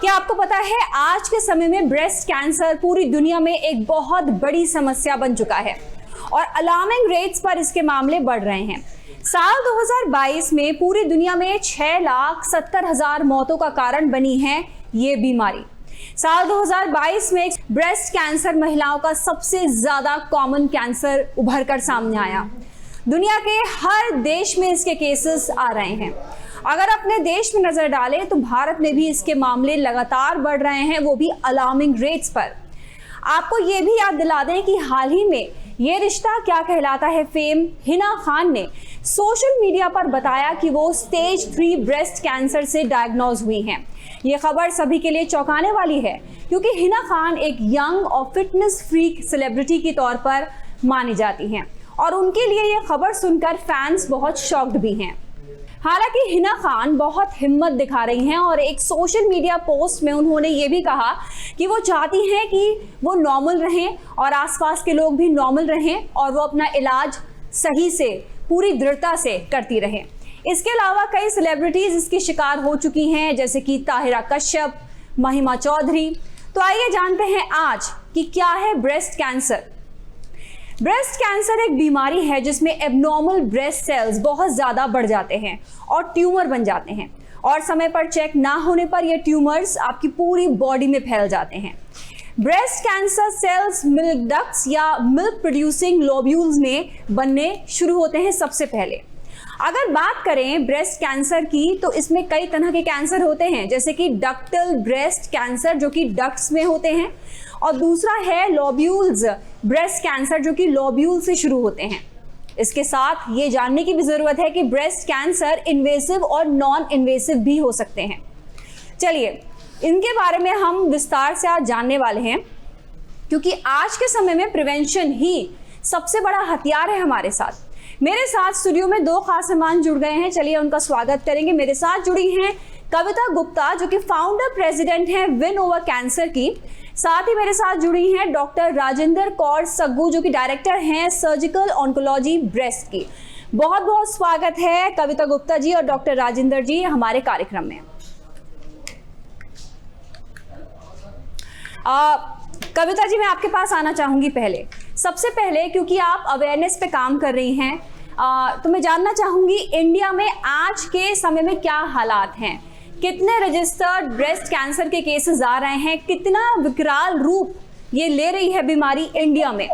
क्या आपको पता है आज के समय में ब्रेस्ट कैंसर पूरी दुनिया में एक बहुत बड़ी समस्या बन चुका है और अलार्मिंग रेट्स पर इसके मामले बढ़ रहे हैं। साल 2022 में पूरी दुनिया में 6,70,000 मौतों का कारण बनी है ये बीमारी। साल 2022 में ब्रेस्ट कैंसर महिलाओं का सबसे ज्यादा कॉमन कैंसर उभर कर सामने आया। दुनिया के हर देश में इसके केसेस आ रहे हैं। अगर अपने देश में नजर डालें तो भारत में भी इसके मामले लगातार बढ़ रहे हैं, वो भी अलार्मिंग रेट्स पर। आपको ये भी याद दिला दें कि हाल ही में ये रिश्ता क्या कहलाता है फेम हिना खान ने सोशल मीडिया पर बताया कि वो स्टेज 3 ब्रेस्ट कैंसर से डायग्नोज हुई हैं। ये खबर सभी के लिए चौंकाने वाली है क्योंकि हिना खान एक यंग और फिटनेस फ्रीक सेलिब्रिटी के तौर पर मानी जाती हैं और उनके लिए ये खबर सुनकर फैंस बहुत शॉक्ड भी हैं। हालांकि हिना खान बहुत हिम्मत दिखा रही हैं और एक सोशल मीडिया पोस्ट में उन्होंने ये भी कहा कि वो चाहती हैं कि वो नॉर्मल रहें और आसपास के लोग भी नॉर्मल रहें और वो अपना इलाज सही से पूरी दृढ़ता से करती रहें। इसके अलावा कई सेलिब्रिटीज इसकी शिकार हो चुकी हैं जैसे कि ताहिरा कश्यप, महिमा चौधरी। तो आइए जानते हैं आज कि क्या है ब्रेस्ट कैंसर। ब्रेस्ट कैंसर एक बीमारी है जिसमें एबनॉर्मल ब्रेस्ट सेल्स बहुत ज्यादा बढ़ जाते हैं और ट्यूमर बन जाते हैं और समय पर चेक ना होने पर ये ट्यूमर्स आपकी पूरी बॉडी में फैल जाते हैं। Breast cancer cells milk ducts या मिल्क प्रोड्यूसिंग लोब्यूल्स में बनने शुरू होते हैं सबसे पहले। अगर बात करें ब्रेस्ट कैंसर की तो इसमें कई तरह के कैंसर होते हैं जैसे कि डक्टल ब्रेस्ट कैंसर जो कि डक्ट्स में होते हैं और दूसरा है लोब्यूल्स ब्रेस्ट कैंसर जो कि लोब्यूल से शुरू होते हैं। इसके साथ ये जानने की भी जरूरत है कि ब्रेस्ट कैंसर इन्वेसिव और नॉन इन्वेसिव भी हो सकते हैं। चलिए इनके बारे में हम विस्तार से आज जानने वाले हैं क्योंकि आज के समय में प्रिवेंशन ही सबसे बड़ा हथियार है हमारे साथ। मेरे साथ स्टूडियो में दो खास मेहमान जुड़ गए हैं, चलिए उनका स्वागत करेंगे। मेरे साथ जुड़ी हैं कविता गुप्ता जो कि फाउंडर प्रेसिडेंट हैं विन ओवर कैंसर की। साथ ही मेरे साथ जुड़ी हैं डॉक्टर राजेंद्र कौर सग्गू जो कि डायरेक्टर हैं सर्जिकल ऑन्कोलॉजी ब्रेस्ट की। बहुत बहुत स्वागत है कविता गुप्ता जी और डॉक्टर राजेंद्र जी हमारे कार्यक्रम में। कविता जी मैं आपके पास आना चाहूंगी सबसे पहले क्योंकि आप अवेयरनेस पे काम कर रही हैं, तो मैं जानना चाहूंगी इंडिया में आज के समय में क्या हालात हैं, कितने रजिस्टर्ड ब्रेस्ट कैंसर के केसेस आ रहे हैं, कितना विकराल रूप ये ले रही है बीमारी इंडिया में।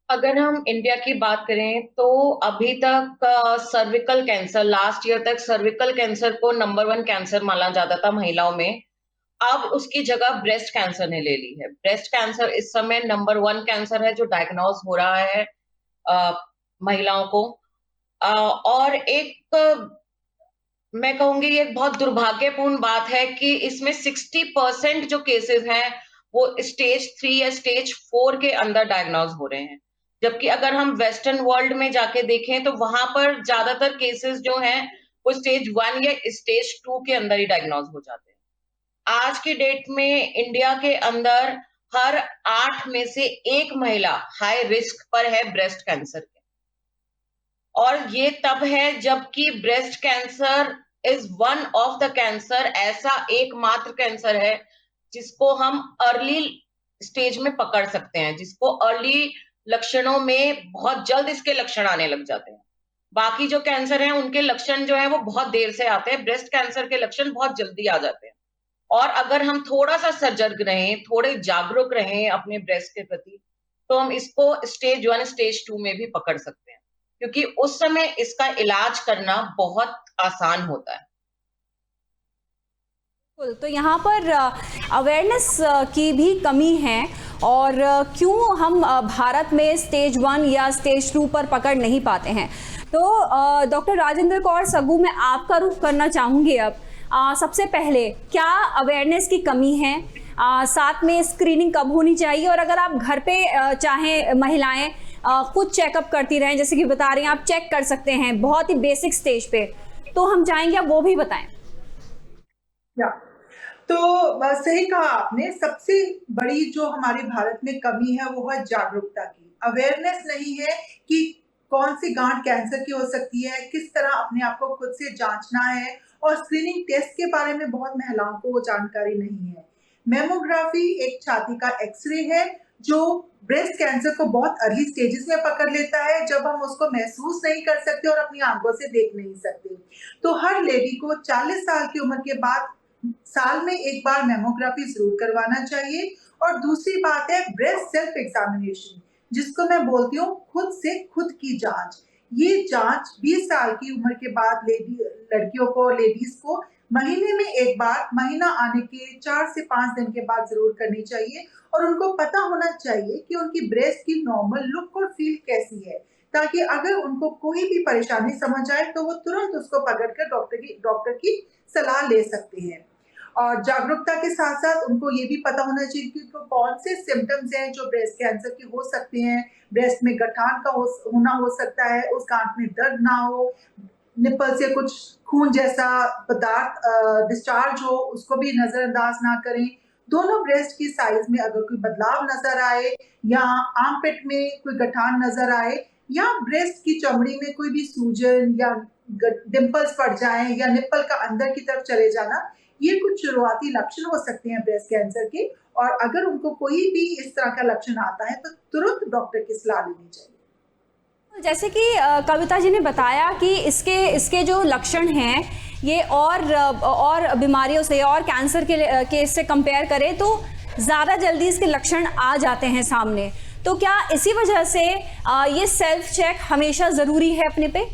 अगर हम इंडिया की बात करें तो अभी तक सर्विकल कैंसर, लास्ट ईयर तक सर्विकल कैंसर को नंबर 1 कैंसर माना जाता था महिलाओं में। अब उसकी जगह ब्रेस्ट कैंसर ने ले ली है। ब्रेस्ट कैंसर इस समय नंबर 1 कैंसर है जो डायग्नोज हो रहा है महिलाओं को। और एक मैं कहूंगी ये एक बहुत दुर्भाग्यपूर्ण बात है कि इसमें 60% जो केसेस हैं वो स्टेज 3 या स्टेज 4 के अंदर डायग्नोज हो रहे हैं, जबकि अगर हम वेस्टर्न वर्ल्ड में जाके देखें तो वहां पर ज्यादातर केसेस जो हैं वो स्टेज 1 या स्टेज 2 के अंदर ही डायग्नोज हो जाते हैं। आज की डेट में इंडिया के अंदर हर 8 में से 1 महिला हाई रिस्क पर है ब्रेस्ट कैंसर के। और ये तब है जबकि breast cancer is one of the cancer, ऐसा एकमात्र कैंसर है जिसको हम अर्ली स्टेज में पकड़ सकते हैं, जिसको अर्ली लक्षणों में बहुत जल्द इसके लक्षण आने लग जाते हैं। बाकी जो कैंसर हैं उनके लक्षण जो है वो बहुत देर से आते हैं, ब्रेस्ट कैंसर के लक्षण बहुत जल्दी आ जाते हैं। और अगर हम थोड़ा सा सजग रहें, थोड़े जागरूक रहें अपने ब्रेस्ट के प्रति, तो हम इसको स्टेज 1 स्टेज 2 में भी पकड़ सकते हैं, क्योंकि उस समय इसका इलाज करना बहुत आसान होता है। तो यहाँ पर अवेयरनेस की भी कमी है और क्यों हम भारत में स्टेज 1 या स्टेज 2 पर पकड़ नहीं पाते हैं। तो डॉक्टर राजेंद्र कौर सग्गू मैं आपका रुख करना चाहूँगी अब। सबसे पहले क्या अवेयरनेस की कमी है, साथ में स्क्रीनिंग कब होनी चाहिए, और अगर आप घर पे चाहें महिलाएं खुद चेकअप करती रहें, जैसे कि बता रही हैं आप चेक कर सकते हैं बहुत ही बेसिक स्टेज पे, तो हम चाहेंगे आप वो भी बताएं। तो सही कहा आपने, सबसे बड़ी जो हमारे भारत में कमी है वो है जागरूकता की। अवेयरनेस नहीं है कि कौन सी गांठ कैंसर की हो सकती है, किस तरह अपने आप को खुद से जांचना है, और स्क्रीनिंग टेस्ट के बारे में बहुत महिलाओं को वो जानकारी नहीं है। मेमोग्राफी एक छाती का एक्सरे है जो ब्रेस्ट कैंसर को बहुत अर्ली स्टेजेस में पकड़ लेता है, जब हम उसको महसूस नहीं कर सकते और अपनी आंखों से देख नहीं सकते। तो हर लेडी को 40 साल की उम्र के बाद साल में एक बार मेमोग्राफी जरूर करवाना चाहिए। और दूसरी बात है ब्रेस्ट सेल्फ एग्जामिनेशन, जिसको मैं बोलती हूँ खुद से खुद की जांच। ये जांच 20 साल की उम्र के बाद लड़कियों को, लेडीज को महीने में एक बार, महीना आने के 4 से 5 दिन के बाद जरूर करनी चाहिए। और उनको पता होना चाहिए कि उनकी ब्रेस्ट की नॉर्मल लुक और फील कैसी है, ताकि अगर उनको कोई भी परेशानी समझ आए तो वो तुरंत उसको पकड़कर डॉक्टर की सलाह ले सकते हैं। और जागरूकता के साथ साथ उनको ये भी पता होना चाहिए कि उनको कौन से सिम्टम्स हैं जो ब्रेस्ट कैंसर के हो सकते हैं। ब्रेस्ट में गठान का होना हो सकता है, उस गांठ में दर्द ना हो, निप्पल से कुछ खून जैसा पदार्थ डिस्चार्ज हो, उसको भी नजरअंदाज ना करें। दोनों ब्रेस्ट की साइज में अगर कोई बदलाव नजर आए, या आर्मपिट में कोई गठान नजर आए, या ब्रेस्ट की चमड़ी में कोई भी सूजन या डिंपल्स पड़ जाएं, या निप्पल का अंदर की तरफ चले जाना, ये कुछ शुरुआती लक्षण हो सकते हैं ब्रेस्ट कैंसर के। और अगर उनको कोई भी इस तरह का लक्षण आता है तो तुरंत डॉक्टर की सलाह लेनी चाहिए। जैसे कि कविता जी ने बताया कि इसके जो लक्षण हैं ये और बीमारियों से और कैंसर के से कंपेयर करें तो ज़्यादा जल्दी इसके लक्षण आ जाते हैं सामने। तो क्या इसी वजह से ये सेल्फ चेक हमेशा ज़रूरी है अपने पे?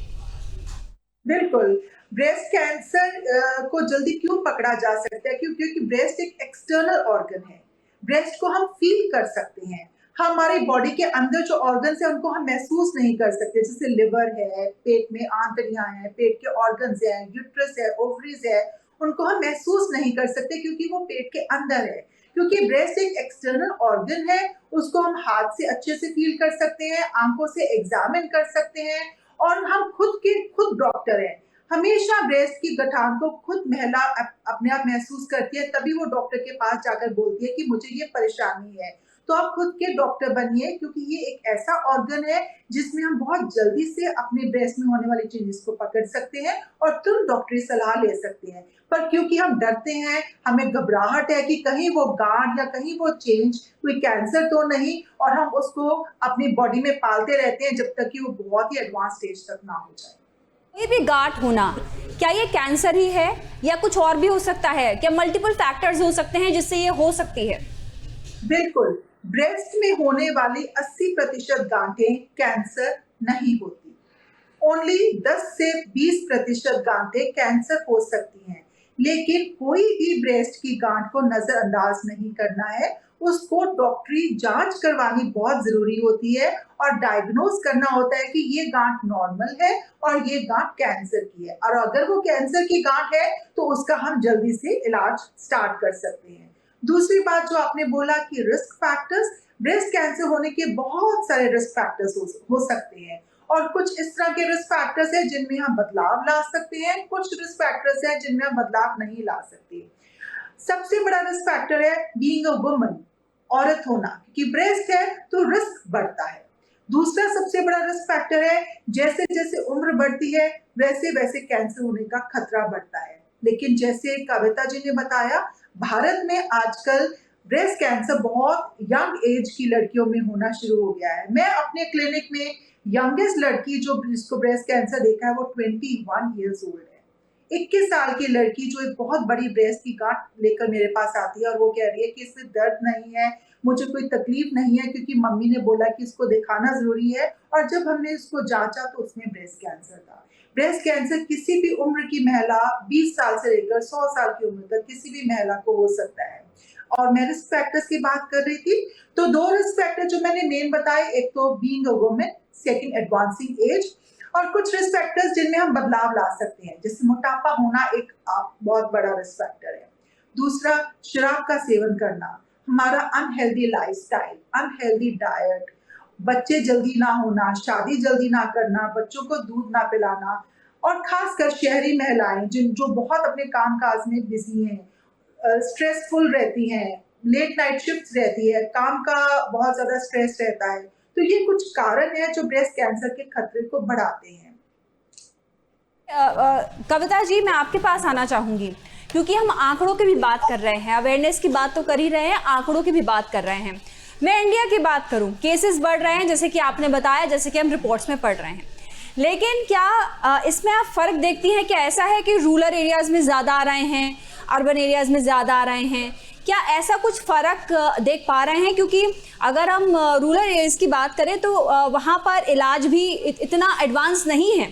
बिल्कुल। ब्रेस्ट कैंसर को जल्दी क्यों पकड़ा जा सकता है? क्योंकि ब्रेस्ट एक एक्सटर्नल ऑर्गन है। ब्रेस्ट को हम फील कर सकते हैं। हमारी बॉडी के अंदर जो ऑर्गन्स हैं उनको हम महसूस नहीं कर सकते, जैसे लिवर है, पेट में आंतड़ियां हैं, पेट के ऑर्गन्स हैं, यूट्रस है, ओवरीज है, उनको हम महसूस नहीं कर सकते क्योंकि वो पेट के अंदर है। क्योंकि ब्रेस्ट एक एक्सटर्नल ऑर्गन है, उसको हम हाथ से अच्छे से फील कर सकते हैं, आंखों से एग्जामिन कर सकते हैं, और हम खुद डॉक्टर हैं। हमेशा ब्रेस्ट की गठान को खुद महिला अपने आप महसूस करती है, तभी वो डॉक्टर के पास जाकर बोलती है कि मुझे ये परेशानी है। तो आप खुद के डॉक्टर बनिए, क्योंकि ये एक ऐसा ऑर्गन है जिसमें हम बहुत जल्दी से अपने ब्रेस्ट में होने वाली चेंजेस को पकड़ सकते हैं और तुरंत डॉक्टरी सलाह ले सकते हैं। पर क्योंकि हम डरते हैं, हमें घबराहट है कि कहीं वो गांठ या कहीं वो चेंज कोई कैंसर तो नहीं, और हम उसको अपनी बॉडी में पालते रहते हैं जब तक कि वो बहुत ही एडवांस स्टेज तक ना हो जाए। कोई भी गांठ होना, क्या ये कैंसर ही है या कुछ और भी हो सकता है? क्या मल्टीपल फैक्टर्स हो सकते हैं जिससे ये हो सकती है? बिल्कुल। ब्रेस्ट में होने वाली 80% गांठें कैंसर नहीं होती। ओनली 10 से 20% गांठें कैंसर हो सकती हैं। लेकिन कोई भी ब्रेस्ट की गांठ को नजरअंदाज नहीं करना है, उसको डॉक्टरी जांच करवानी बहुत जरूरी होती है और डायग्नोज करना होता है कि ये गांठ नॉर्मल है और ये गांठ कैंसर की है। और अगर वो कैंसर की गांठ है तो उसका हम जल्दी से इलाज स्टार्ट कर सकते हैं। दूसरी बात जो आपने बोला कि रिस्क फैक्टर्स, ब्रेस्ट कैंसर होने के बहुत सारे रिस्क फैक्टर्स हो सकते हैं, और कुछ इस तरह के रिस्क फैक्टर्स हैं जिनमें हम बदलाव ला सकते हैं, कुछ रिस्क फैक्टर्स हैं जिनमें हम बदलाव नहीं ला सकते। सबसे बड़ा रिस्क फैक्टर है बीइंग अ वुमन, औरत होना, क्योंकि ब्रेस्ट है तो रिस्क बढ़ता है। दूसरा सबसे बड़ा रिस्क फैक्टर है जैसे जैसे उम्र बढ़ती है वैसे वैसे कैंसर होने का खतरा बढ़ता है। लेकिन जैसे कविता जी ने बताया, भारत में आजकल ब्रेस्ट कैंसर बहुत यंग एज की लड़कियों में होना शुरू हो गया है। मैं अपने क्लिनिक में यंगेस्ट लड़की जिसको ब्रेस्ट कैंसर देखा है वो 21 ईयर्स ओल्ड है। 21 साल की लड़की जो एक बहुत बड़ी ब्रेस्ट की गांठ लेकर मेरे पास आती है और वो कह रही है कि इसमें दर्द नहीं है, मुझे कोई तकलीफ नहीं है, क्योंकि मम्मी ने बोला कि इसको दिखाना जरूरी है। और जब हमने इसको जांचा तो उसमें ब्रेस्ट कैंसर था। ब्रेस्ट कैंसर किसी भी उम्र की महिला, 20 साल से लेकर 100 साल की उम्र तक किसी भी महिला को हो सकता है। और मैं रिस्क फैक्टर्स की बात कर रही थी, तो 2 रिस्क फैक्टर जो मैंने मेन बताए, एक तो being a woman, second advancing as, और कुछ रिस्क फैक्टर्स जिनमें हम बदलाव ला सकते हैं, जैसे मोटापा होना एक बहुत बड़ा रिस्क फैक्टर है। दूसरा, शराब का सेवन करना, हमारा अनहेल्दी लाइफस्टाइल, अनहेल्दी डाइट, बच्चे जल्दी ना होना, शादी जल्दी ना करना, बच्चों को दूध ना पिलाना, और खासकर शहरी महिलाएं जो बहुत अपने काम काज में बिजी हैं, स्ट्रेसफुल रहती हैं, लेट नाइट शिफ्ट रहती है, काम का बहुत ज्यादा स्ट्रेस रहता है, तो ये कुछ कारण है जो ब्रेस्ट कैंसर के खतरे को बढ़ाते हैं। कविता जी, मैं आपके पास आना चाहूंगी क्योंकि हम आंकड़ों की भी बात कर रहे हैं, अवेयरनेस की बात तो कर ही रहे हैं, आंकड़ों की भी बात कर रहे हैं। मैं इंडिया की बात करूं, केसेस बढ़ रहे हैं जैसे कि आपने बताया, जैसे कि हम रिपोर्ट्स में पढ़ रहे हैं, लेकिन क्या इसमें आप फर्क देखती हैं? क्या ऐसा है कि रूरल एरियाज में ज़्यादा आ रहे हैं, अर्बन एरियाज में ज़्यादा आ रहे हैं? क्या ऐसा कुछ फ़र्क देख पा रहे हैं? क्योंकि अगर हम रूरल एरियाज की बात करें तो वहाँ पर इलाज भी इतना एडवांस नहीं है।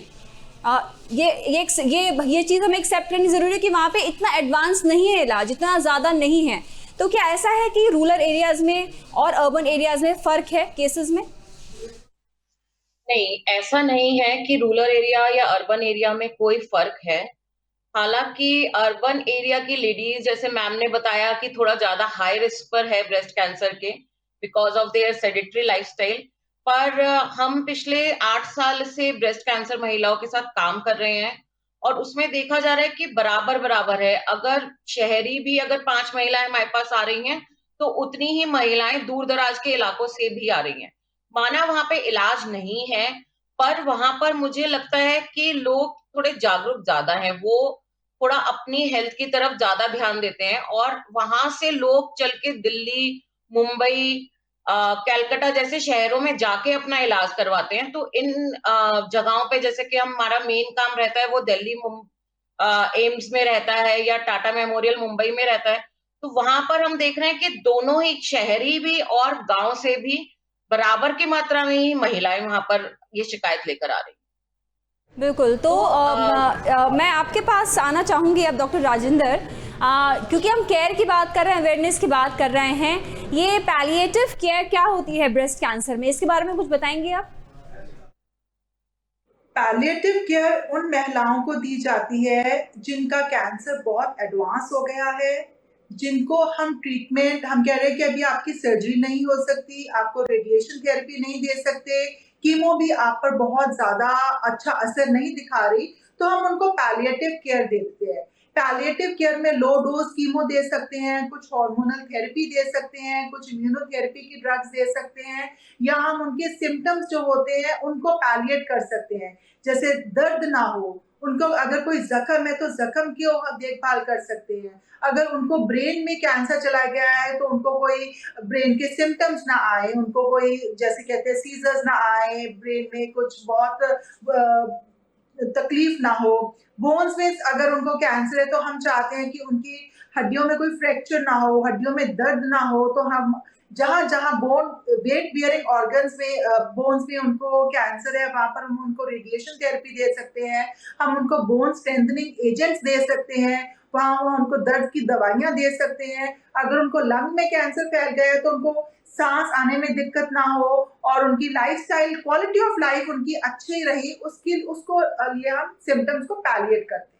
ये चीज़ हमें एक्सेप्ट करनी ज़रूरी है कि वहाँ पे इतना एडवांस नहीं है इलाज, इतना ज़्यादा नहीं है। तो क्या ऐसा है कि रूरल एरियाज में और अर्बन एरियाज में फ़र्क है केसेस में? नहीं, ऐसा नहीं है कि रूरल एरिया या अर्बन एरिया में कोई फ़र्क है। हालाँकि अर्बन एरिया की लेडीज़, जैसे मैम ने बताया, कि थोड़ा ज़्यादा हाई रिस्क पर है ब्रेस्ट कैंसर के, because of their sedentary lifestyle. पर हम पिछले 8 साल से ब्रेस्ट कैंसर महिलाओं के साथ काम कर रहे हैं और उसमें देखा जा रहा है कि बराबर-बराबर है। अगर शहरी भी अगर 5 महिलाएँ हमारे पास आ रही हैं, तो उतनी ही महिलाएँ दूर-दराज के इलाकों से भी आ रही हैं। माना वहाँ पे इलाज नहीं है, पर वहाँ पर मुझे लगता है कि लोग थोड़े जागरूक ज़्यादा हैं। वो थोड़ा अपनी हेल्थ की तरफ ज़्यादा ध्यान देते हैं और वहाँ से लोग चल के दिल्ली, मुंबई, कलकत्ता जैसे शहरों में जाके अपना इलाज करवाते हैं। तो इन जगहों पे, जैसे कि हमारा मेन काम रहता है वो दिल्ली एम्स में रहता है या टाटा मेमोरियल मुंबई में रहता है। तो वहाँ पर हम देख रहे हैं कि दोनों ही, शहरी भी और गाँव से भी, बराबर की मात्रा में ही महिलाएँ वहाँ पर ये शिकायत लेकर आ रही हैं। बिल्कुल। तो मैं आपके पास आना चाहूँगी अब डॉक्टर राजेंद्र, क्योंकि हम केयर की बात कर रहे हैं, अवेयरनेस की बात कर रहे हैं। ये पैलिएटिव केयर क्या होती है ब्रेस्ट कैंसर में, इसके बारे में कुछ बताएंगे आप? पैलिएटिव केयर उन महिलाओं को दी जाती है जिनका कैंसर बहुत एडवांस हो गया है, जिनको हम ट्रीटमेंट, हम कह रहे हैं कि अभी आपकी सर्जरी नहीं हो सकती, आपको रेडिएशन थेरेपी नहीं दे सकते, कीमो भी आप पर बहुत ज़्यादा अच्छा असर नहीं दिखा रही, तो हम उनको पैलिएटिव केयर देते हैं। पैलिएटिव केयर में लो डोज़ कीमो दे सकते हैं, कुछ हार्मोनल थेरेपी दे सकते हैं, कुछ इम्यूनोथेरेपी की ड्रग्स दे सकते हैं, या हम उनके सिम्पटम्स जो होते हैं उनको पैलिएट कर सकते हैं। जैसे दर्द ना हो, उनको अगर कोई ज़ख्म है तो ज़ख्म की देखभाल कर सकते हैं। अगर उनको ब्रेन में कैंसर चला गया है तो उनको कोई ब्रेन के सिम्पटम्स ना आए, उनको कोई, जैसे कहते हैं, सीज़र्स ना आए, ब्रेन में कुछ बहुत तकलीफ ना हो। बोन्स में अगर उनको कैंसर है तो हम चाहते हैं कि उनकी हड्डियों में कोई फ्रैक्चर ना हो, हड्डियों में दर्द ना हो, तो हम जहाँ-जहाँ बोन वेट बियरिंग ऑर्गन्स में, बोन्स में उनको कैंसर है, वहाँ पर हम उनको रेडिएशन थेरेपी दे सकते हैं, हम उनको बोन स्ट्रेंथनिंग एजेंट्स दे सकते हैं, वहाँ उनको दर्द की दवाइयाँ दे सकते हैं। अगर उनको लंग में कैंसर फैल गया है तो उनको सांस आने में दिक्कत ना हो और उनकी लाइफस्टाइल, क्वालिटी ऑफ लाइफ उनकी अच्छी रही, उसकी उसको लिए हम सिम्पटम्स को पैलिएट करते हैं।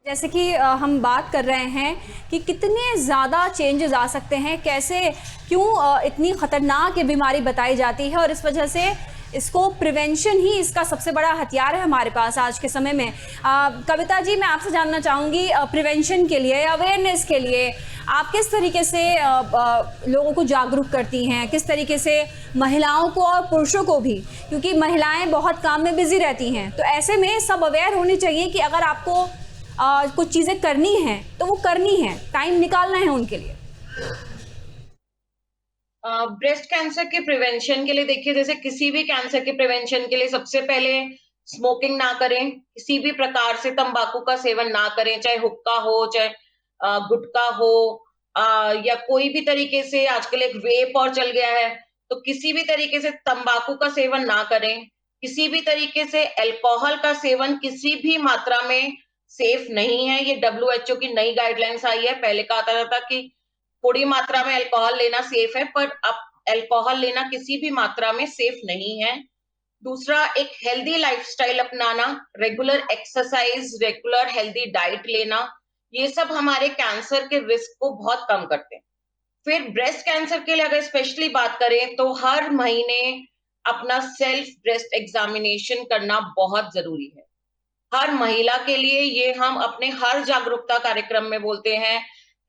जैसे कि हम बात कर रहे हैं कि कितने ज़्यादा चेंजेस आ सकते हैं, कैसे, क्यों इतनी ख़तरनाक ये बीमारी बताई जाती है, और इस वजह से इसको प्रिवेंशन ही इसका सबसे बड़ा हथियार है हमारे पास आज के समय में। कविता जी, मैं आपसे जानना चाहूँगी, प्रिवेंशन के लिए, अवेयरनेस के लिए आप किस तरीके से लोगों को जागरूक करती हैं, किस तरीके से महिलाओं को और पुरुषों को भी, क्योंकि महिलाएं बहुत काम में बिजी रहती हैं, तो ऐसे में सब अवेयर होनी चाहिए कि अगर आपको कुछ चीज़ें करनी हैं तो वो करनी है, टाइम निकालना है उनके लिए। ब्रेस्ट कैंसर के प्रिवेंशन के लिए देखिए, जैसे किसी भी कैंसर के प्रिवेंशन के लिए सबसे पहले स्मोकिंग ना करें, किसी भी प्रकार से तंबाकू का सेवन ना करें, चाहे हुक्का हो, चाहे गुटखा हो, या कोई भी तरीके से, आजकल एक वेप और चल गया है, तो किसी भी तरीके से तंबाकू का सेवन ना करें। किसी भी तरीके से अल्कोहल का सेवन किसी भी मात्रा में सेफ नहीं है। ये डब्ल्यूएचओ की नई गाइडलाइंस आई है। पहले कहा था कि थोड़ी मात्रा में अल्कोहल लेना सेफ है, पर अब अल्कोहल लेना किसी भी मात्रा में सेफ नहीं है। दूसरा, एक हेल्दी लाइफस्टाइल अपनाना, regular exercise, regular healthy diet लेना, ये सब हमारे कैंसर के रिस्क को बहुत कम करते हैं। फिर ब्रेस्ट कैंसर के लिए अगर स्पेशली बात करें तो हर महीने अपना सेल्फ ब्रेस्ट एग्जामिनेशन करना बहुत जरूरी है। हर महिला के लिए ये हम अपने हर जागरूकता कार्यक्रम में बोलते हैं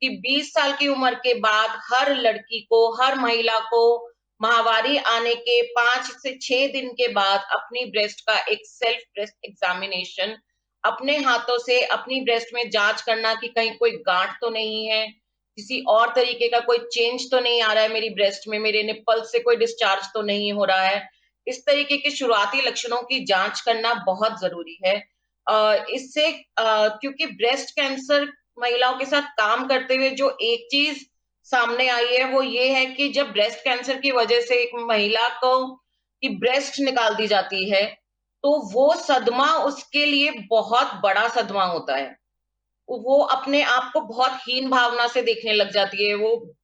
कि 20 साल की उम्र के बाद हर लड़की को, हर महिला को माहवारी आने के 5 से 6 दिन के बाद अपनी ब्रेस्ट का एक सेल्फ ब्रेस्ट एग्जामिनेशन, अपने हाथों से अपनी ब्रेस्ट में जांच करना कि कहीं कोई गांठ तो नहीं है, किसी और तरीके का कोई चेंज तो नहीं आ रहा है मेरी ब्रेस्ट में, मेरे निप्पल से कोई डिस्चार्ज तो नहीं हो रहा है। इस तरीके के शुरुआती लक्षणों की जांच करना बहुत जरूरी है। इससे क्योंकि ब्रेस्ट कैंसर महिलाओं के साथ काम करते हुए जो एक चीज सामने आई है वो ये है कि जब ब्रेस्ट कैंसर की वजह से एक महिला को की ब्रेस्ट निकाल दी जाती है, तो वो सदमा उसके लिए बहुत बड़ा सदमा होता है। वो अपने आप को बहुत हीन भावना से देखने लग जाती है। वो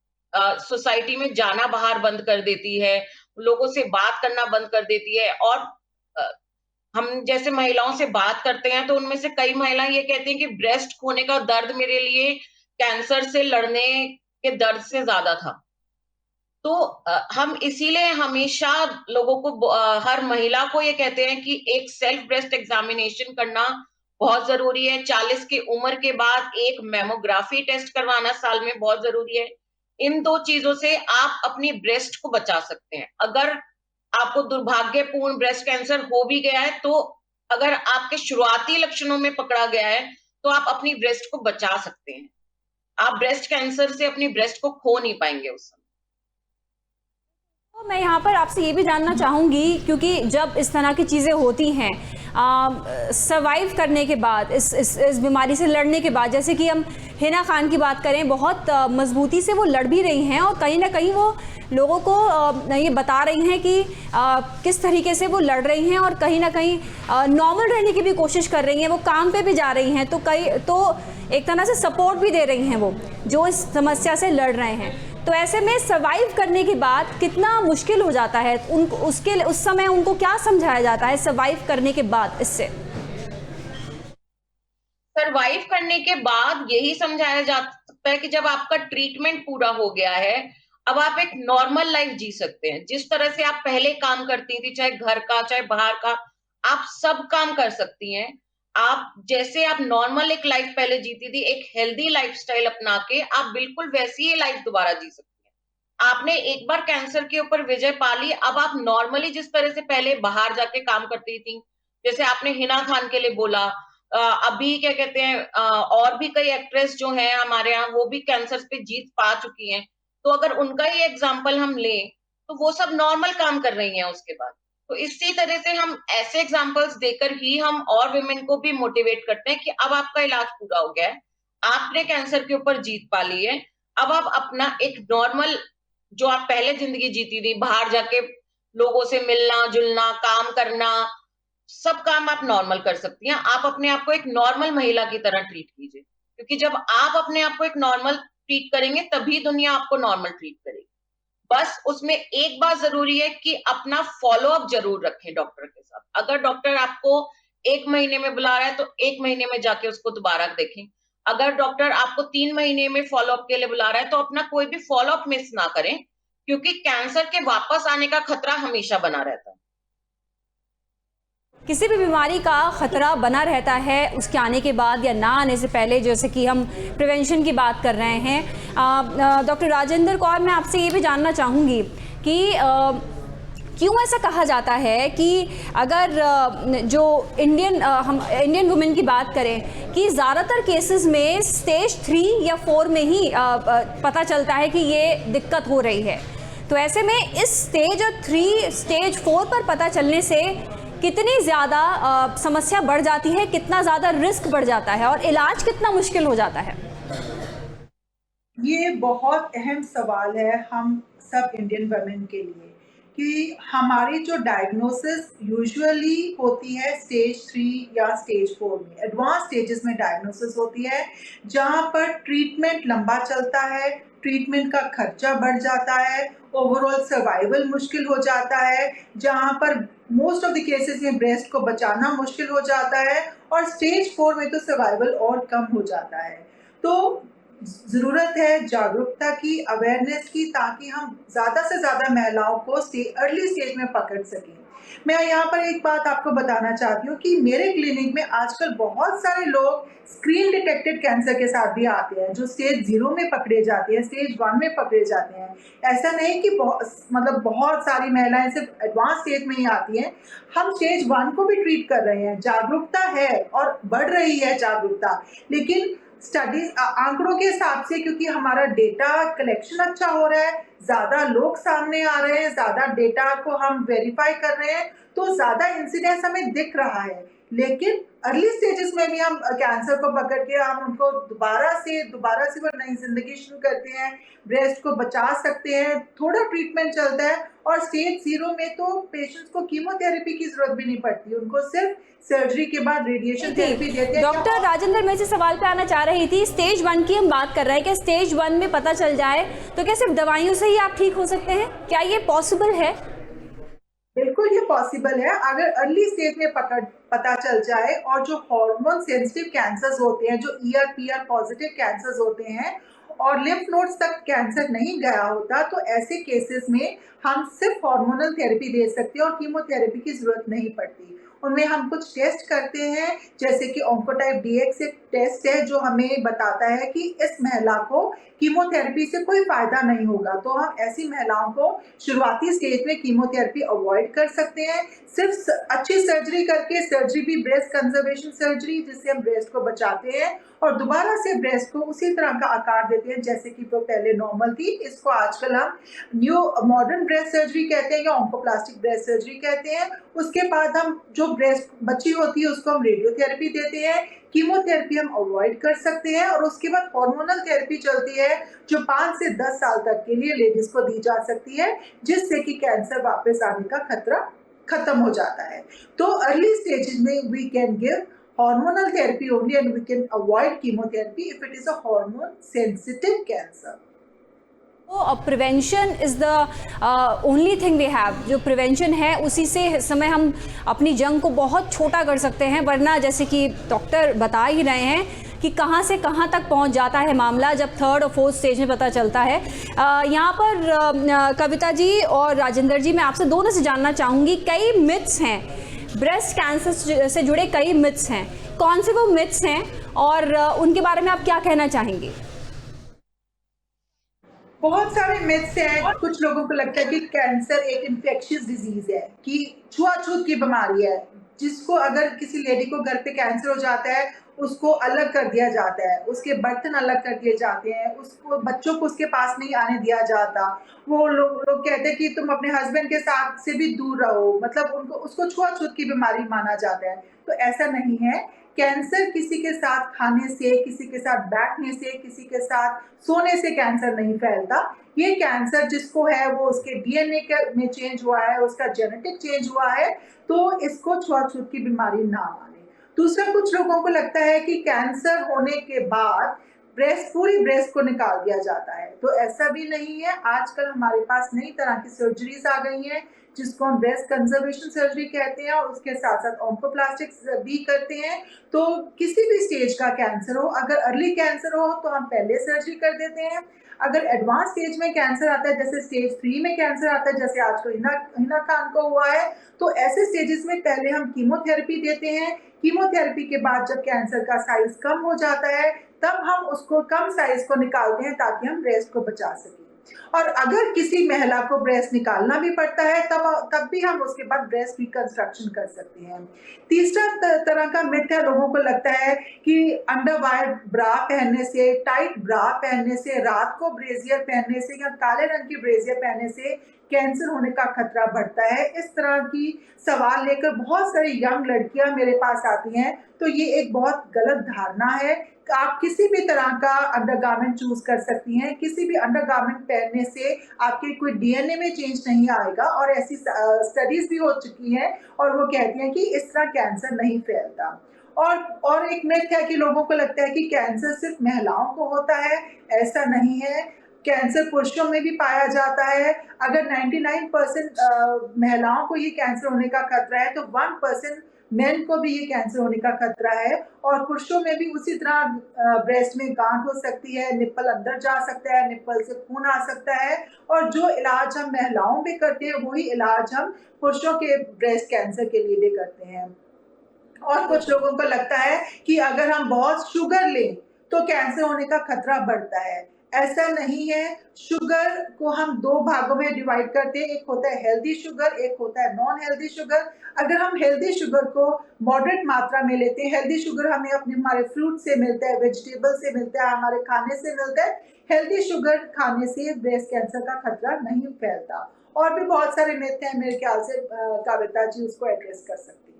सोसाइटी में जाना बाहर बंद कर देती है, लोगों से बात करना बंद कर देती है और अ, हम जैसे महिलाओं से बात करते हैं तो उनमें से कई महिलाएं ये कहती हैं कि ब्रेस्ट खोने का दर्द मेरे लिए कैंसर से लड़ने के दर्द से ज्यादा था। तो हम इसीलिए हमेशा लोगों को हर महिला को ये कहते हैं कि एक सेल्फ ब्रेस्ट एग्जामिनेशन करना बहुत जरूरी है। 40 की उम्र के बाद एक मैमोग्राफी टेस्ट करवाना साल में बहुत जरूरी है। इन 2 चीजों से आप अपनी ब्रेस्ट को बचा सकते हैं। अगर आपको दुर्भाग्यपूर्ण ब्रेस्ट कैंसर हो भी गया है, तो अगर आपके शुरुआती लक्षणों में पकड़ा गया है, तो आप अपनी ब्रेस्ट को बचा सकते हैं। आप ब्रेस्ट कैंसर से अपनी ब्रेस्ट को खो नहीं पाएंगे उस समय। तो मैं यहाँ पर आपसे ये भी जानना चाहूँगी, क्योंकि जब इस तरह की चीज़ें होती हैं सर्वाइव करने के बाद, इस बीमारी से लड़ने के बाद, जैसे कि हम हिना खान की बात करें, बहुत मजबूती से वो लड़ भी रही हैं और कहीं ना कहीं वो लोगों को ये बता रही हैं कि किस तरीके से वो लड़ रही हैं और कहीं ना कहीं नॉर्मल रहने की भी कोशिश कर रही हैं, वो काम पे भी जा रही हैं, तो एक तरह से सपोर्ट भी दे रही हैं वो जो इस समस्या से लड़ रहे हैं। तो ऐसे में सर्वाइव करने के बाद कितना मुश्किल हो जाता है उनको, उस समय उनको क्या समझाया जाता है सर्वाइव करने के बाद? इससे सर्वाइव करने के बाद यही समझाया जा सकता है कि जब आपका ट्रीटमेंट पूरा हो गया है, अब आप एक नॉर्मल लाइफ जी सकते हैं। जिस तरह से आप पहले काम करती थी, चाहे घर का चाहे बाहर का, आप सब काम कर सकती हैं। आप जैसे आप नॉर्मल एक लाइफ पहले जीती थी, एक हेल्दी लाइफस्टाइल अपना के आप बिल्कुल वैसी ही लाइफ दोबारा जी सकती हैं। आपने एक बार कैंसर के ऊपर विजय पा ली, अब आप नॉर्मली जिस तरह से पहले बाहर जाके काम करती थी, जैसे आपने हिना खान के लिए बोला, अभी क्या कहते हैं, और भी कई एक्ट्रेस जो हैं हमारे यहाँ, वो भी कैंसर पे जीत पा चुकी हैं। तो अगर उनका ही एग्जाम्पल हम लें, तो वो सब नॉर्मल काम कर रही हैं उसके बाद। तो इसी तरह से हम ऐसे एग्जाम्पल्स देकर ही हम और विमेन को भी मोटिवेट करते हैं कि अब आपका इलाज पूरा हो गया है, आपने कैंसर के ऊपर जीत पा ली है, अब आप अपना एक नॉर्मल जो आप पहले जिंदगी जीती थी, बाहर जाके लोगों से मिलना जुलना, काम करना, सब काम आप नॉर्मल कर सकती हैं। आप अपने आप को एक नॉर्मल महिला की तरह ट्रीट कीजिए, क्योंकि जब आप अपने आप को एक नॉर्मल ट्रीट करेंगे तभी दुनिया आपको नॉर्मल ट्रीट करेगी। बस उसमें एक बात जरूरी है कि अपना फॉलो अप जरूर रखें डॉक्टर के साथ। अगर डॉक्टर आपको 1 महीने में बुला रहा है तो 1 महीने में जाके उसको दोबारा देखें। अगर डॉक्टर आपको 3 महीने में फॉलो अप के लिए बुला रहा है तो अपना कोई भी फॉलो अप मिस ना करें, क्योंकि कैंसर के वापस आने का खतरा हमेशा बना रहता है। किसी भी बीमारी का खतरा बना रहता है उसके आने के बाद या ना आने से पहले, जैसे कि हम प्रिवेंशन की बात कर रहे हैं। डॉक्टर राजेंद्र कौर, मैं आपसे ये भी जानना चाहूँगी कि क्यों ऐसा कहा जाता है कि अगर जो हम इंडियन वुमेन की बात करें कि ज़्यादातर केसेस में स्टेज 3 या 4 में ही पता चलता है कि ये दिक्कत हो रही है। तो ऐसे में इस स्टेज 3 स्टेज 4 पर पता चलने से कितनी ज़्यादा समस्या बढ़ जाती है, कितना ज़्यादा रिस्क बढ़ जाता है और इलाज कितना मुश्किल हो जाता है? ये बहुत अहम सवाल है हम सब इंडियन वुमेन के लिए कि हमारी जो डायग्नोसिस यूजुअली होती है स्टेज 3 या स्टेज 4 में, एडवांस स्टेजेस में डायग्नोसिस होती है, जहाँ पर ट्रीटमेंट लंबा चलता है, ट्रीटमेंट का खर्चा बढ़ जाता है, ओवरऑल सर्वाइवल मुश्किल हो जाता है, जहाँ पर मोस्ट ऑफ द केसेस में ब्रेस्ट को बचाना मुश्किल हो जाता है और स्टेज 4 में तो सर्वाइवल और कम हो जाता है। तो ज़रूरत है जागरूकता की, अवेयरनेस की, ताकि हम ज़्यादा से ज़्यादा महिलाओं को अर्ली स्टेज में पकड़ सकें। मैं यहाँ पर एक बात आपको बताना चाहती हूँ कि मेरे क्लिनिक में आजकल बहुत सारे लोग स्क्रीन डिटेक्टेड कैंसर के साथ भी आते हैं, जो स्टेज 0 में पकड़े जाते हैं, स्टेज 1 में पकड़े जाते हैं। ऐसा नहीं कि बहुत सारी महिलाएं सिर्फ एडवांस स्टेज में ही आती हैं। हम स्टेज 1 को भी ट्रीट कर रहे हैं। जागरूकता है और बढ़ रही है जागरूकता, लेकिन स्टडीज आंकड़ों के हिसाब से, क्योंकि हमारा डेटा कलेक्शन अच्छा हो रहा है, ज्यादा लोग सामने आ रहे हैं, ज्यादा डेटा को हम वेरीफाई कर रहे हैं, तो ज्यादा इंसिडेंस हमें दिख रहा है। लेकिन अर्ली स्टेजेस में भी हम कैंसर को पकड़ के हम उनको दोबारा से वो नई जिंदगी शुरू करते हैं, ब्रेस्ट को बचा सकते हैं। थोड़ा ट्रीटमेंट चलता है और स्टेज 0 में तो पेशेंट्स को कीमोथेरेपी की जरूरत भी नहीं पड़ती, उनको सिर्फ सर्जरी के बाद रेडिएशन थेरेपी देते हैं। डॉक्टर राजेंद्र, मैं इस सवाल पे आना चाह रही थी। स्टेज 1 की हम बात कर रहे हैं कि स्टेज 1 में पता चल जाए तो क्या सिर्फ दवाइयों से ही आप ठीक हो सकते हैं? क्या ये पॉसिबल है? बिल्कुल ये पॉसिबल है। अगर अर्ली स्टेज में पता चल जाए और जो हार्मोन सेंसिटिव कैंसर्स होते हैं, जो ER/PR पॉजिटिव कैंसर्स होते हैं और लिम्फ नोड्स तक कैंसर नहीं गया होता, तो ऐसे केसेस में हम सिर्फ हार्मोनल थेरेपी दे सकते हैं और कीमोथेरेपी की जरूरत नहीं पड़ती। उनमें हम कुछ टेस्ट करते हैं, जैसे कि ऑन्कोटाइप DX एक टेस्ट है जो हमें बताता है कि इस महिला को कीमोथेरेपी से कोई फायदा नहीं होगा, तो हम ऐसी महिलाओं को शुरुआती स्टेज में कीमोथेरेपी अवॉइड कर सकते हैं। सिर्फ अच्छी सर्जरी करके, सर्जरी भी ब्रेस्ट कंजर्वेशन सर्जरी, जिससे हम ब्रेस्ट को बचाते हैं और दोबारा से ब्रेस्ट को उसी तरह का आकार देते हैं जैसे कि वो पहले नॉर्मल थी। इसको आजकल हम न्यू मॉडर्न ब्रेस्ट सर्जरी कहते हैं या ऑन्कोप्लास्टिक ब्रेस्ट सर्जरी कहते हैं। उसके बाद हम जो ब्रेस्ट बची होती है उसको हम रेडियोथेरेपी देते हैं, कीमोथेरेपी हम अवॉइड कर सकते हैं और उसके बाद हार्मोनल थेरेपी चलती है जो 5 से 10 साल तक के लिए लेडीज को दी जा सकती है, जिससे कि कैंसर वापस आने का खतरा खत्म हो जाता है। तो अर्ली स्टेजेस में we can give hormonal therapy only and we can avoid chemotherapy if it is a hormone sensitive cancer. Prevention is the only thing we have. जो प्रिवेंशन है उसी से इस समय हम अपनी जंग को बहुत छोटा कर सकते हैं, वरना जैसे कि डॉक्टर बता ही रहे हैं कि कहाँ से कहाँ तक पहुँच जाता है मामला जब 3rd और 4th स्टेज में पता चलता है। यहाँ पर कविता जी और राजेंद्र जी, मैं आपसे दोनों से जानना चाहूँगी, कई मिथ्स हैं ब्रेस्ट कैंसर से जुड़े, कई मिथ्स हैं, कौन से वो मिथ्स हैं और उनके बारे में आप क्या कहना चाहेंगे? बहुत सारे मिथ्स हैं। कुछ लोगों को लगता है कि कैंसर एक इन्फेक्शियस डिजीज है, कि छुआछूत की बीमारी है, जिसको अगर किसी लेडी को घर पे कैंसर हो जाता है उसको अलग कर दिया जाता है, उसके बर्तन अलग कर दिए जाते हैं, उसको बच्चों को उसके पास नहीं आने दिया जाता। वो लोग कहते हैं कि तुम अपने हस्बैंड के साथ से भी दूर रहो, मतलब उसको छुआछूत की बीमारी माना जाता है। तो ऐसा नहीं है। कैंसर किसी के साथ खाने से, किसी के साथ बैठने से, किसी के साथ सोने से कैंसर नहीं फैलता। ये कैंसर जिसको है वो उसके DNA में चेंज हुआ है, उसका जेनेटिक चेंज हुआ है, तो इसको छुआछूत की बीमारी ना माने। दूसरा, कुछ लोगों को लगता है कि कैंसर होने के बाद पूरी ब्रेस्ट को निकाल दिया जाता है, तो ऐसा भी नहीं है। आजकल हमारे पास नई तरह की सर्जरीज आ गई हैं जिसको हम ब्रेस्ट कंजर्वेशन सर्जरी कहते हैं और उसके साथ साथ ऑन्कोप्लास्टिक्स भी करते हैं। तो किसी भी स्टेज का कैंसर हो, अगर अर्ली कैंसर हो तो हम पहले सर्जरी कर देते हैं। अगर एडवांस स्टेज में कैंसर आता है, जैसे स्टेज 3 में कैंसर आता है, जैसे आजकल हिना खान को हुआ है, तो ऐसे स्टेजेस में पहले हम कीमोथेरेपी देते हैं। कीमोथेरेपी के बाद जब कैंसर का साइज कम हो जाता है तब हम उसको कम साइज को निकालते हैं ताकि हम ब्रेस्ट को बचा सकें। और अगर किसी महिला को ब्रेस्ट निकालना भी पड़ता है तब भी हम उसके बाद ब्रेस्ट रिकंस्ट्रक्शन कर सकते हैं। तीसरा तरह का मिथ है, लोगों को लगता है कि अंडरवायर ब्रा पहनने से, टाइट ब्रा पहनने से, रात को ब्रेजियर पहनने से या काले रंग की ब्रेजियर पहनने से कैंसर होने का खतरा बढ़ता है। इस तरह की सवाल लेकर बहुत सारी यंग लड़कियां मेरे पास आती हैं, तो ये एक बहुत गलत धारणा है। आप किसी भी तरह का अंडरगारमेंट चूज कर सकती हैं, किसी भी अंडरगारमेंट पहनने से आपके कोई DNA में चेंज नहीं आएगा और ऐसी स्टडीज भी हो चुकी हैं और वो कहती हैं कि इस तरह कैंसर नहीं फैलता। और एक मिथ है कि लोगों को लगता है कि कैंसर सिर्फ महिलाओं को होता है, ऐसा नहीं है। कैंसर पुरुषों में भी पाया जाता है। अगर 99% महिलाओं को ये कैंसर होने का खतरा है तो 1% मेन को भी ये कैंसर होने का खतरा है। और पुरुषों में भी उसी तरह ब्रेस्ट में गांठ हो सकती है, निप्पल अंदर जा सकता है, निप्पल से खून आ सकता है। और जो इलाज हम महिलाओं में करते हैं वही इलाज हम पुरुषों के ब्रेस्ट कैंसर के लिए भी करते हैं। और कुछ लोगों को लगता है कि अगर हम बहुत शुगर लें तो कैंसर होने का खतरा बढ़ता है। ऐसा नहीं है। शुगर को हम दो भागों में डिवाइड करते हैं, एक होता है हेल्दी शुगर, एक होता है नॉन हेल्दी शुगर। अगर हम हेल्दी शुगर को मॉडरेट मात्रा में लेते हैं, हेल्दी शुगर हमें अपने हमारे फ्रूट से मिलता है, वेजिटेबल से मिलता है, हमारे खाने से मिलता है। हेल्दी शुगर खाने से ब्रेस्ट कैंसर का खतरा नहीं फैलता। और भी बहुत सारे मिथ हैं, मेरे ख्याल से कविता जी उसको एड्रेस कर सकती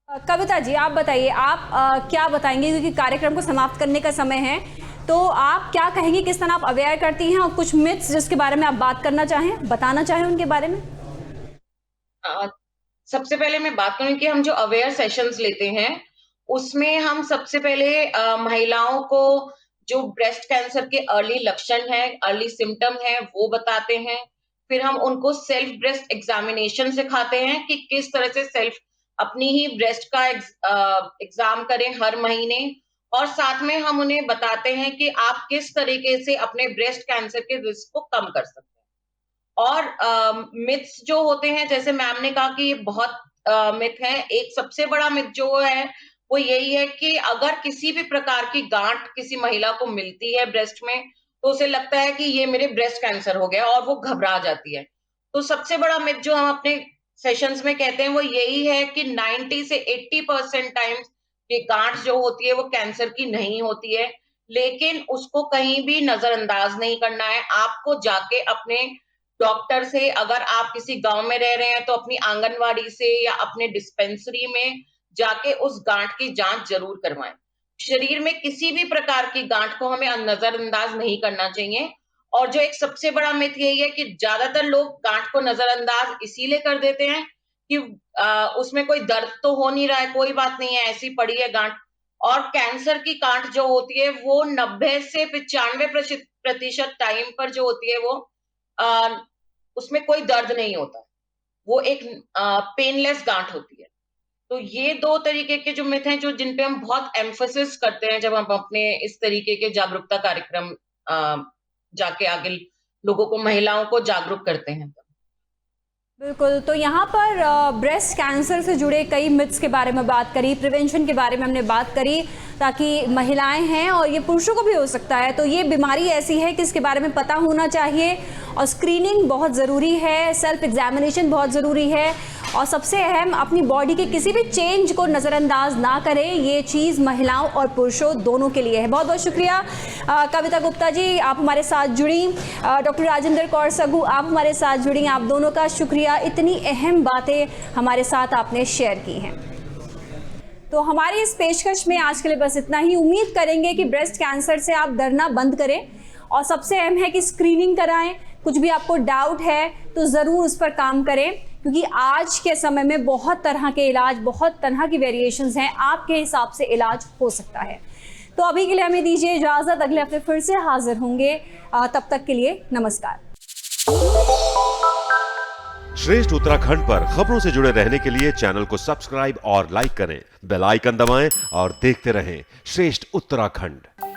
है। कविता जी, आप बताइए, आप क्या बताएंगे, क्योंकि कार्यक्रम को समाप्त करने का समय है, तो आप क्या कहेंगे, किस तरह आप अवेयर करती हैं और कुछ मिथ्स जिसके बारे में आप बात करना चाहें, बताना चाहें उनके बारे में? सबसे पहले मैं बात करूं कि हम जो अवेयर सेशंस लेते हैं उसमें हम सबसे पहले महिलाओं को जो ब्रेस्ट कैंसर के अर्ली लक्षण है, अर्ली सिम्टम है, वो बताते हैं। फिर हम उनको सेल्फ ब्रेस्ट एग्जामिनेशन सिखाते हैं कि किस तरह से सेल्फ अपनी ही ब्रेस्ट का एग्जाम करें हर महीने। और साथ में हम उन्हें बताते हैं कि आप किस तरीके से अपने ब्रेस्ट कैंसर के रिस्क को कम कर सकते हैं। और मिथ्स जो होते हैं, जैसे मैम ने कहा कि ये बहुत मिथ है। एक सबसे बड़ा मिथ जो है वो यही है कि अगर किसी भी प्रकार की गांठ किसी महिला को मिलती है ब्रेस्ट में तो उसे लगता है कि ये मेरे ब्रेस्ट कैंसर हो गया और वो घबरा जाती है। तो सबसे बड़ा मिथ जो हम अपने सेशंस में कहते हैं वो यही है कि 90 से 80% टाइम्स ये गांठ जो होती है वो कैंसर की नहीं होती है। लेकिन उसको कहीं भी नजरअंदाज नहीं करना है। आपको जाके अपने डॉक्टर से, अगर आप किसी गांव में रह रहे हैं तो अपनी आंगनवाड़ी से या अपने डिस्पेंसरी में जाके उस गांठ की जांच जरूर करवाएं। शरीर में किसी भी प्रकार की गांठ को हमें नजरअंदाज नहीं करना चाहिए। और जो एक सबसे बड़ा मिथ यही है कि ज्यादातर लोग गांठ को नजरअंदाज इसीलिए कर देते हैं कि उसमें कोई दर्द तो हो नहीं रहा है, कोई बात नहीं है, ऐसी पड़ी है गांठ। और कैंसर की गांठ जो होती है वो 90 से 95% टाइम पर जो होती है वो उसमें कोई दर्द नहीं होता, वो एक पेनलेस गांठ होती है। तो ये दो तरीके के जो मिथ हैं जो जिन पे हम बहुत एम्फेसिस करते हैं जब हम अपने इस तरीके के जागरूकता कार्यक्रम जाके आगे लोगों को, महिलाओं को जागरूक करते हैं। बिल्कुल, तो यहाँ पर ब्रेस्ट कैंसर से जुड़े कई मिथ्स के बारे में बात करी, प्रिवेंशन के बारे में हमने बात करी, ताकि महिलाएं हैं और ये पुरुषों को भी हो सकता है, तो ये बीमारी ऐसी है कि इसके बारे में पता होना चाहिए और स्क्रीनिंग बहुत ज़रूरी है, सेल्फ एग्जामिनेशन बहुत ज़रूरी है और सबसे अहम, अपनी बॉडी के किसी भी चेंज को नज़रअंदाज ना करें। ये चीज़ महिलाओं और पुरुषों दोनों के लिए है। बहुत बहुत शुक्रिया कविता गुप्ता जी, आप हमारे साथ जुड़ी, डॉक्टर राजेंद्र कौर सगू आप हमारे साथ जुड़ी, आप दोनों का शुक्रिया, इतनी अहम बातें हमारे साथ आपने शेयर की हैं। तो हमारी इस पेशकश में आज के लिए बस इतना ही। उम्मीद करेंगे कि ब्रेस्ट कैंसर से आप डरना बंद करें और सबसे अहम है कि स्क्रीनिंग कराएं। कुछ भी आपको डाउट है तो ज़रूर उस पर काम करें, क्योंकि आज के समय में बहुत तरह के इलाज, बहुत तरह की वेरिएशंस हैं, आपके हिसाब से इलाज हो सकता है। तो अभी के लिए हमें दीजिए इजाज़त, अगले हफ्ते फिर से हाजिर होंगे, तब तक के लिए नमस्कार। श्रेष्ठ उत्तराखंड पर खबरों से जुड़े रहने के लिए चैनल को सब्सक्राइब और लाइक करें, बेल आइकन दबाएं और देखते रहें श्रेष्ठ उत्तराखंड।